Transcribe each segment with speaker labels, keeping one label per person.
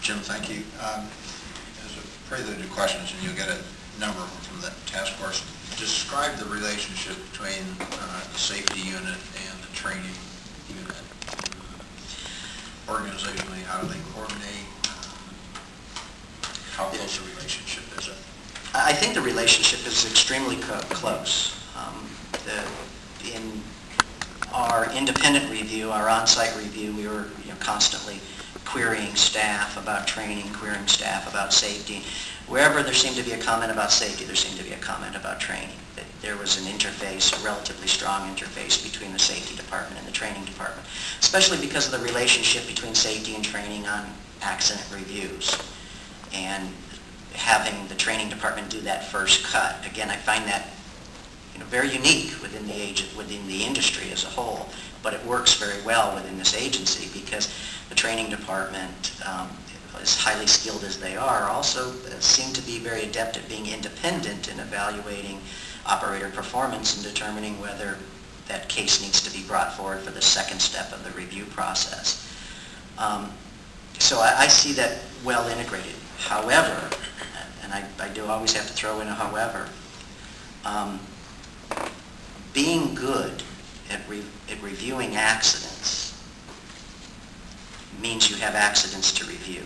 Speaker 1: Jim, thank you. As a prelude to questions, and you'll get a number of them from the task force, describe the relationship between the safety unit and the training unit. Organizationally, how do they coordinate? How close a relationship is it?
Speaker 2: I think the relationship is extremely close. In our independent review, our on-site review, we were constantly querying staff about training, querying staff about safety. Wherever there seemed to be a comment about safety, there seemed to be a comment about training. There was an interface, a relatively strong interface between the safety department and the training department, especially because of the relationship between safety and training on accident reviews. And having the training department do that first cut, again, I find that very unique within the industry as a whole, but it works very well within this agency because the training department, as highly skilled as they are, also seem to be very adept at being independent in evaluating operator performance and determining whether that case needs to be brought forward for the second step of the review process. So I see that well integrated. However, and I do always have to throw in a however, being good at reviewing accidents means you have accidents to review.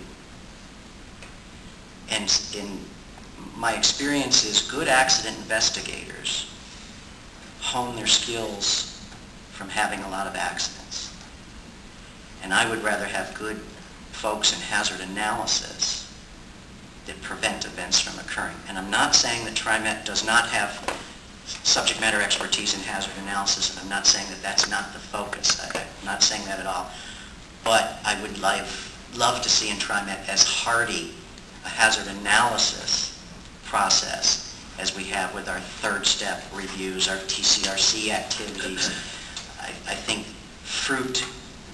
Speaker 2: And in my experience is good accident investigators hone their skills from having a lot of accidents. And I would rather have good folks in hazard analysis that prevent events from occurring. And I'm not saying that TriMet does not have subject matter expertise in hazard analysis, and I'm not saying that that's not the focus. I'm not saying that at all. But I would love to see in TriMet as hardy a hazard analysis process as we have with our third step reviews, our TCRC activities. I think fruit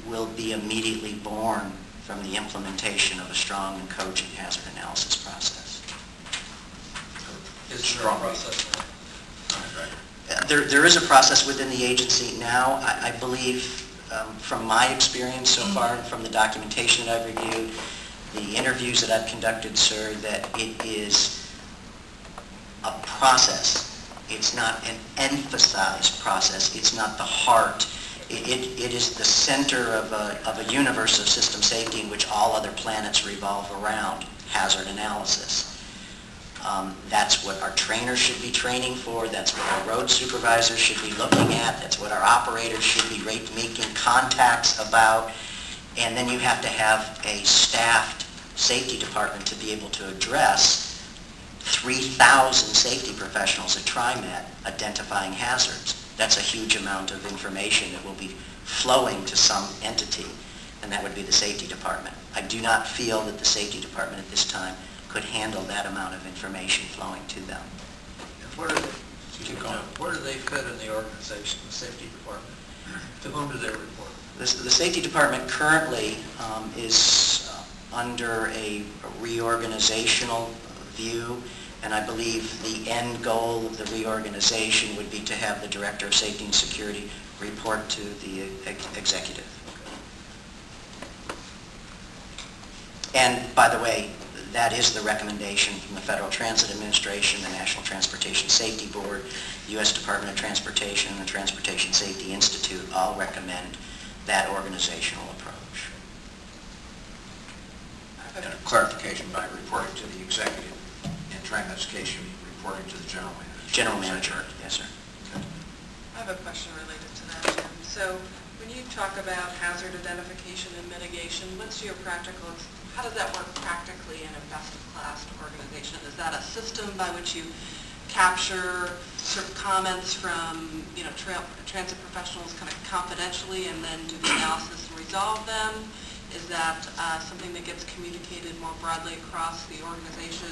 Speaker 2: will be immediately born from the implementation of a strong and cogent hazard analysis process.
Speaker 1: It's a strong process.
Speaker 2: There is a process within the agency now. I believe, from my experience so far, and from the documentation that I've reviewed, the interviews that I've conducted, sir, that it is a process. It's not an emphasized process. It's not the heart. It is the center of a universe of system safety in which all other planets revolve around hazard analysis. That's what our trainers should be training for. That's what our road supervisors should be looking at. That's what our operators should be making contacts about. And then you have to have a staffed safety department to be able to address 3,000 safety professionals at TriMet identifying hazards. That's a huge amount of information that will be flowing to some entity, and that would be the safety department. I do not feel that the safety department at this time could handle that amount of information flowing to them.
Speaker 3: Where do they fit in the organization, the safety department? To whom do they report?
Speaker 2: The safety department currently is under a reorganizational view, and I believe the end goal of the reorganization would be to have the Director of Safety and Security report to the executive. And by the way, that is the recommendation from the Federal Transit Administration, the National Transportation Safety Board, the U.S. Department of Transportation, and the Transportation Safety Institute all recommend that organizational approach.
Speaker 1: And a clarification by reporting to the executive. In TriMet's case, you'll be reporting to the general manager.
Speaker 2: General manager, yes, sir.
Speaker 4: I have a question related to that, Jim. So when you talk about hazard identification and mitigation, how does that work practically in a best-of-class organization? Is that a system by which you capture sort of comments from transit professionals kind of confidentially and then do the analysis and resolve them? Is that something that gets communicated more broadly across the organization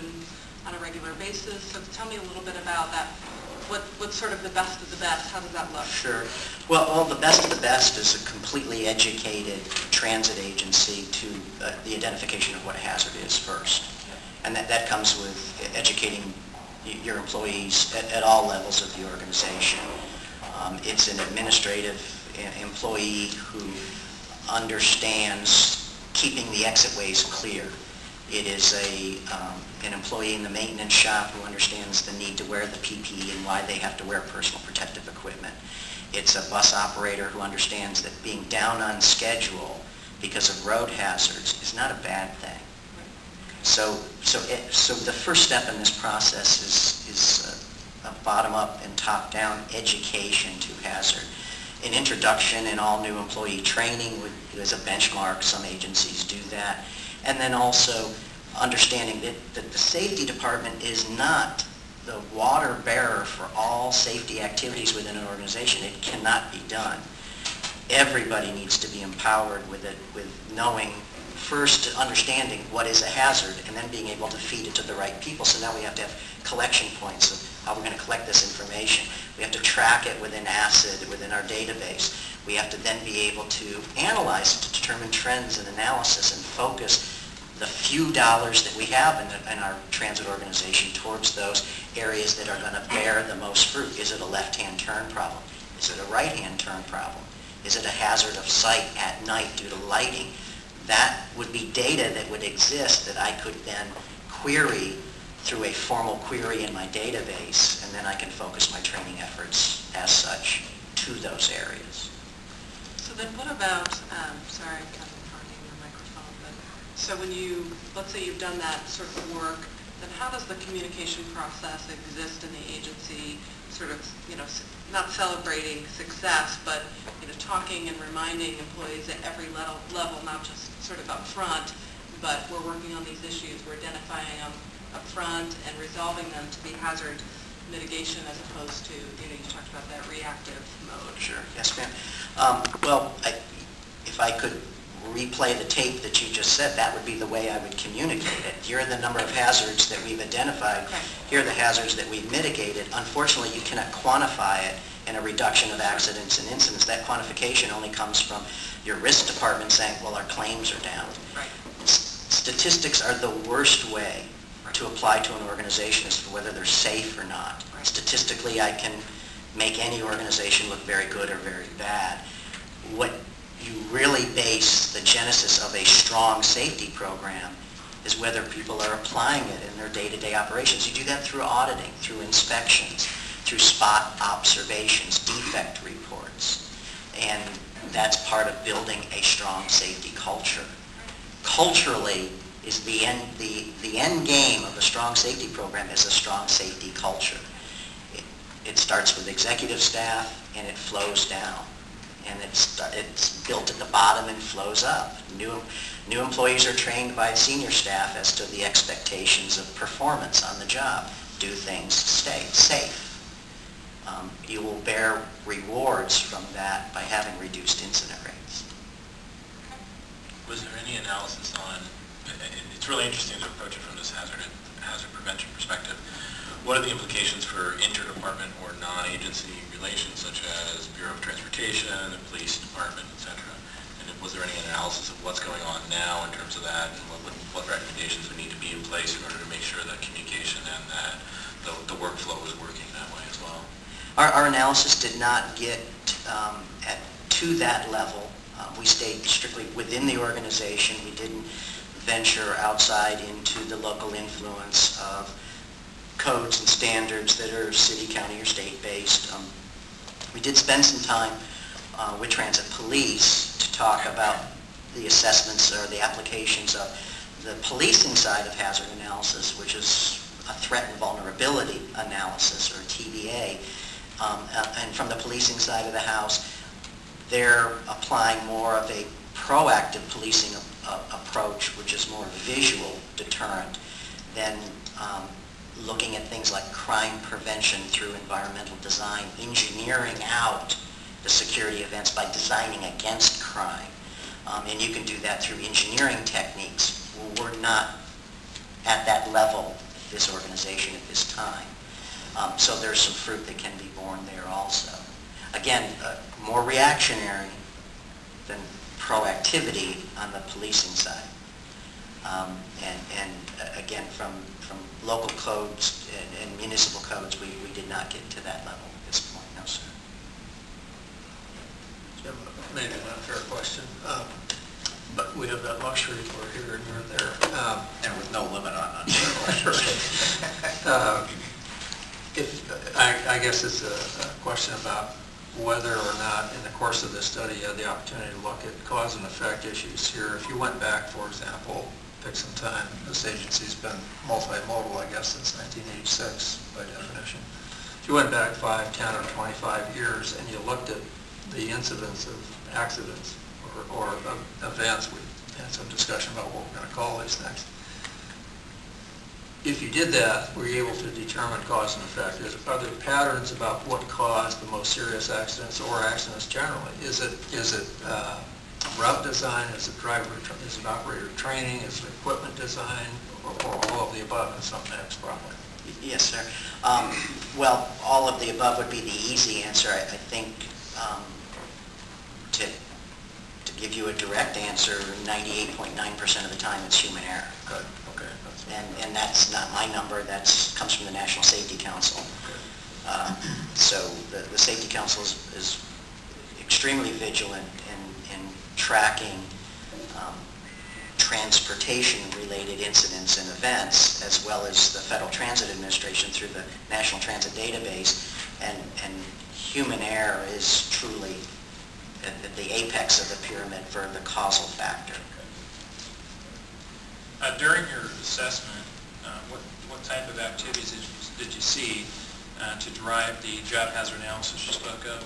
Speaker 4: on a regular basis? So tell me a little bit about that. What's sort of the best of the best? How does that look?
Speaker 2: Sure. Well, the best of the best is a completely educated transit agency to the identification of what a hazard is first. And that comes with educating your employees at all levels of the organization. It's an administrative employee who understands keeping the exit ways clear. It is an employee in the maintenance shop who understands the need to wear the PPE and why they have to wear personal protective equipment. It's a bus operator who understands that being down on schedule because of road hazards is not a bad thing. So the first step in this process is a bottom-up and top-down education to hazard. An introduction in all new employee training is a benchmark. Some agencies do that. And then also understanding that the safety department is not the water bearer for all safety activities within an organization. It cannot be done. Everybody needs to be empowered with knowing, first understanding what is a hazard, and then being able to feed it to the right people. So now we have to have collection points of how we're going to collect this information. We have to track it within ACID, within our database. We have to then be able to analyze it to determine trends and analysis and focus the few dollars that we have in our transit organization towards those areas that are going to bear the most fruit. Is it a left-hand turn problem? Is it a right-hand turn problem? Is it a hazard of sight at night due to lighting? That would be data that would exist that I could then query through a formal query in my database, and then I can focus my training efforts as such to those areas.
Speaker 4: So then what about, sorry, I'm kind of hogging your microphone, but so when let's say you've done that sort of work, then how does the communication process exist in the agency, sort of, not celebrating success, but, talking and reminding employees at every level, not just sort of up front, but we're working on these issues, we're identifying them up front and resolving them to be hazard mitigation as opposed to, you talked about that reactive mode.
Speaker 2: Sure. Yes, ma'am. Well, if I could replay the tape that you just said, that would be the way I would communicate it. Here are the number of hazards that we've identified.
Speaker 4: Okay.
Speaker 2: Here are the hazards that we've mitigated. Unfortunately, you cannot quantify it in a reduction of accidents and incidents. That quantification only comes from your risk department saying, well, our claims are down.
Speaker 4: Right.
Speaker 2: Statistics are the worst way to apply to an organization as to whether they're safe or not.
Speaker 4: Right.
Speaker 2: Statistically, I can make any organization look very good or very bad. What you really base the genesis of a strong safety program is whether people are applying it in their day-to-day operations. You do that through auditing, through inspections, through spot observations, defect reports, and that's part of building a strong safety culture. Culturally is the end game of a strong safety program is a strong safety culture. It starts with executive staff and it flows down. And it's built at the bottom and flows up. New employees are trained by senior staff as to the expectations of performance on the job. Do things, stay safe. You will bear rewards from that by having reduced incident rates.
Speaker 5: Was there any analysis on, it's really interesting to approach it from this hazard prevention perspective, what are the implications for interdepartment or non-agency relations such as Bureau of Transportation, the police department, etc.? And was there any analysis of what's going on now in terms of that, and what recommendations would need to be in place in order to make sure that communication and that the workflow is working that way as well?
Speaker 2: Our analysis did not get to that level. We stayed strictly within the organization. We didn't venture outside into the local influence of codes and standards that are city, county, or state-based. We did spend some time with Transit Police to talk about the assessments or the applications of the policing side of hazard analysis, which is a threat and vulnerability analysis, or TVA. And from the policing side of the house, they're applying more of a proactive policing approach, which is more visual deterrent than looking at things like crime prevention through environmental design, engineering out the security events by designing against crime. And you can do that through engineering techniques. We're not at that level, this organization, at this time. So there's some fruit that can be born there also. Again, more reactionary than proactivity on the policing side. And again, from local codes and municipal codes, we did not get to that level at this point, no, sir.
Speaker 3: Jim, maybe not a fair question, but we have that luxury for here and you're there.
Speaker 1: And with
Speaker 3: I guess it's a question about whether or not, in the course of this study, you had the opportunity to look at cause and effect issues here. If you went back, for example, pick some time, this agency's been multimodal, I guess, since 1986 by definition. If you went back 5, 10, or 25 years and you looked at the incidence of accidents or events, we had some discussion about what we're going to call these things. If you did that, were you able to determine cause and effect? Are there patterns about what caused the most serious accidents or accidents generally? Is it route design? Is it operator training? Is it equipment design? Or all of the above in some sense, probably?
Speaker 2: Yes, sir. Well, all of the above would be the easy answer. I think to give you a direct answer, 98.9% of the time it's human error.
Speaker 3: Good. Okay.
Speaker 2: And that's not my number. That comes from the National Safety Council. So the Safety Council is extremely vigilant in tracking transportation-related incidents and events, as well as the Federal Transit Administration through the National Transit Database. And human error is truly at the apex of the pyramid for the causal factor.
Speaker 5: During your assessment, what type of activities did you see to drive the job hazard analysis you spoke of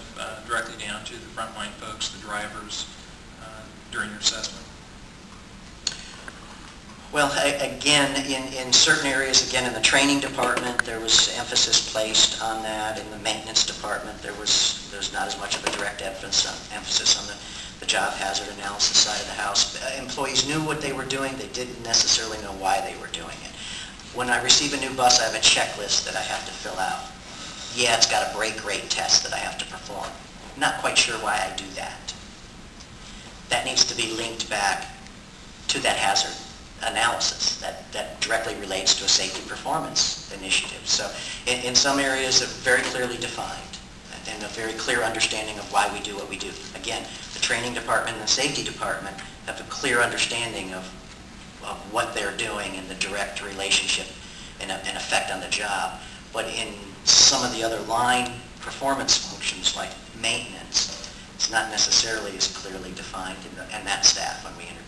Speaker 5: directly down to the frontline folks, the drivers, during your assessment?
Speaker 2: Well, again, in certain areas, again, in the training department, there was emphasis placed on that. In the maintenance department, there's not as much of a direct emphasis on the job hazard analysis side of the house. Employees knew what they were doing. They didn't necessarily know why they were doing it. When I receive a new bus, I have a checklist that I have to fill out. Yeah, it's got a brake rate test that I have to perform. I'm not quite sure why I do that. That needs to be linked back to that hazard analysis that directly relates to a safety performance initiative. So in some areas, it's very clearly defined and a very clear understanding of why we do what we do. Again, the training department and the safety department have a clear understanding of what they're doing and the direct relationship and effect on the job. But in some of the other line performance functions like maintenance, it's not necessarily as clearly defined in that staff when we interview.